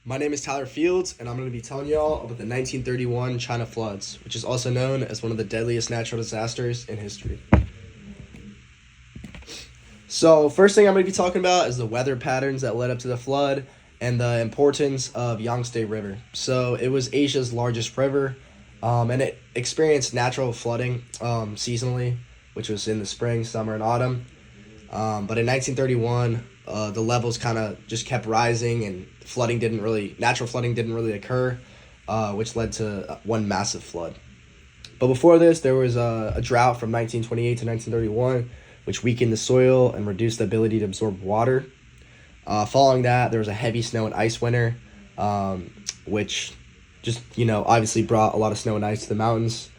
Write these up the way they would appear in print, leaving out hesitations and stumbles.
My name is Tyler Fields, and I'm going to be telling y'all about the 1931 China floods, which is also known as one of the deadliest natural disasters in history. So, first thing I'm going to be talking about is the weather patterns that led up to the flood and the importance of Yangtze River. So, it was Asia's largest river, and it experienced natural flooding seasonally, which was in the spring, summer, and autumn. But in 1931, the levels kind of just kept rising, and natural flooding didn't really occur, which led to one massive flood. But before this, there was a drought from 1928 to 1931, which weakened the soil and reduced the ability to absorb water. Following that, there was a heavy snow and ice winter, which just, obviously brought a lot of snow and ice to the mountains.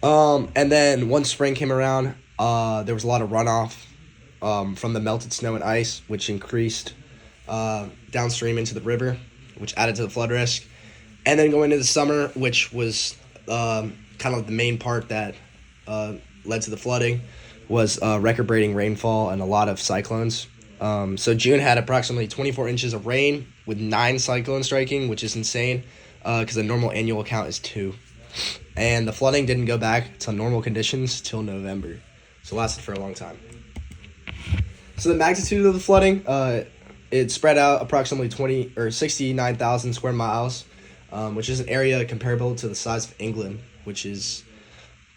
And then once spring came around, there was a lot of runoff from the melted snow and ice, which increased downstream into the river, which added to the flood risk. And then going into the summer, which was kind of the main part that led to the flooding, was record-breaking rainfall and a lot of cyclones. So June had approximately 24 inches of rain with 9 cyclones striking, which is insane because the normal annual count is 2. And the flooding didn't go back to normal conditions till November. So it lasted for a long time. So the magnitude of the flooding, it spread out approximately 69,000 square miles, which is an area comparable to the size of England, which is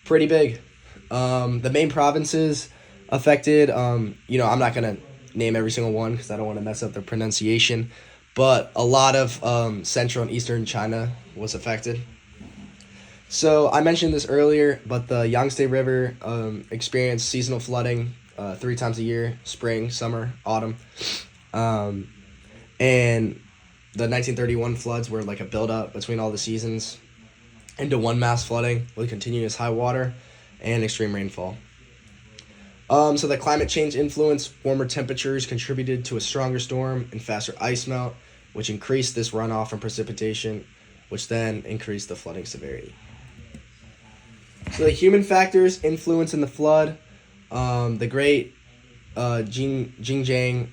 pretty big. The main provinces affected, I'm not going to name every single one because I don't want to mess up their pronunciation, but a lot of central and eastern China was affected. So I mentioned this earlier, but the Yangtze River experienced seasonal flooding 3 times a year: spring, summer, autumn. And the 1931 floods were like a buildup between all the seasons into one mass flooding with continuous high water and extreme rainfall. So the climate change influence, warmer temperatures contributed to a stronger storm and faster ice melt, which increased this runoff and precipitation, which then increased the flooding severity. So the human factors influencing the flood, the great Jinjiang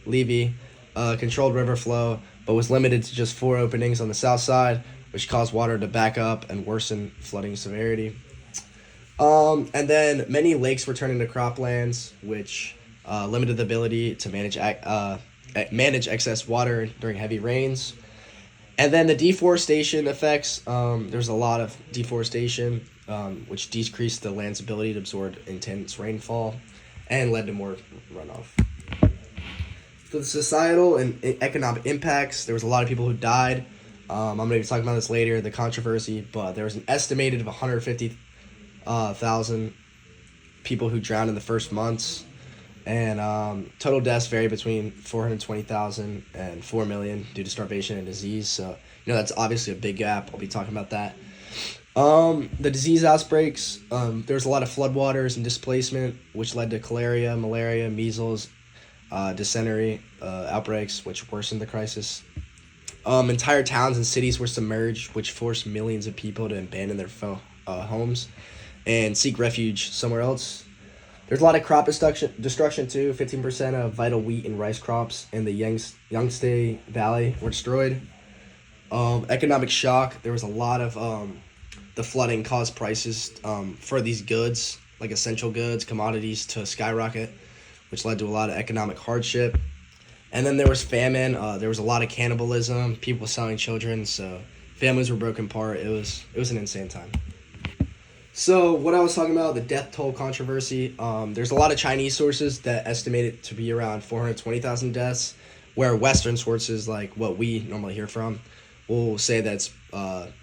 levee controlled river flow, but was limited to just 4 openings on the south side, which caused water to back up and worsen flooding severity. And then many lakes were turned into croplands, which limited the ability to manage excess water during heavy rains. And then the deforestation effects, there's a lot of deforestation, which decreased the land's ability to absorb intense rainfall and led to more runoff. For the societal and economic impacts, there was a lot of people who died. I'm going to be talking about this later, the controversy, but there was an estimated of 150,000 people who drowned in the first months. And total deaths vary between 420,000 and 4 million due to starvation and disease. So, that's obviously a big gap. I'll be talking about that. The disease outbreaks, there's a lot of floodwaters and displacement, which led to cholera, malaria, measles, dysentery outbreaks, which worsened the crisis. Entire towns and cities were submerged, which forced millions of people to abandon their homes and seek refuge somewhere else. There's a lot of crop destruction too. 15% of vital wheat and rice crops in the Yangtze Valley were destroyed. Economic shock. There was a lot of the flooding caused prices for these goods, like essential goods, commodities, to skyrocket, which led to a lot of economic hardship. And then there was famine. There was a lot of cannibalism, people selling children, so families were broken apart. It was an insane time. So what I was talking about, the death toll controversy, there's a lot of Chinese sources that estimate it to be around 420,000 deaths, where Western sources, like what we normally hear from, will say that's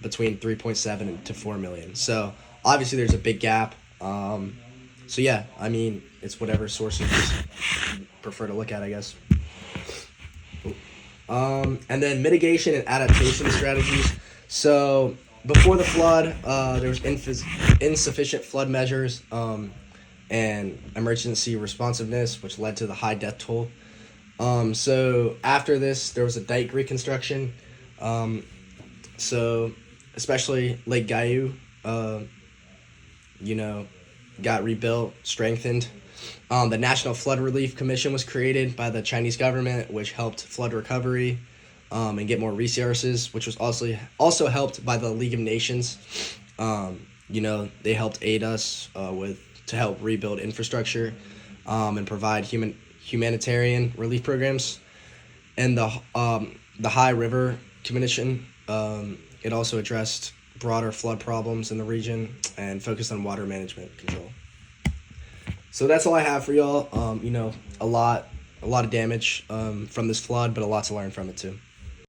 between 3.7 to 4 million. So obviously there's a big gap. So yeah, it's whatever sources you prefer to look at, I guess. And then mitigation and adaptation strategies. So before the flood, there was insufficient flood measures and emergency responsiveness, which led to the high death toll. So after this, there was a dike reconstruction. So especially Lake Gayu, got rebuilt, strengthened. The National Flood Relief Commission was created by the Chinese government, which helped flood recovery and get more resources, which was also helped by the League of Nations. They helped aid us to help rebuild infrastructure and provide humanitarian relief programs. And the High River Commission, it also addressed broader flood problems in the region and focused on water management control. So that's all I have for y'all. A lot of damage from this flood, but a lot to learn from it too.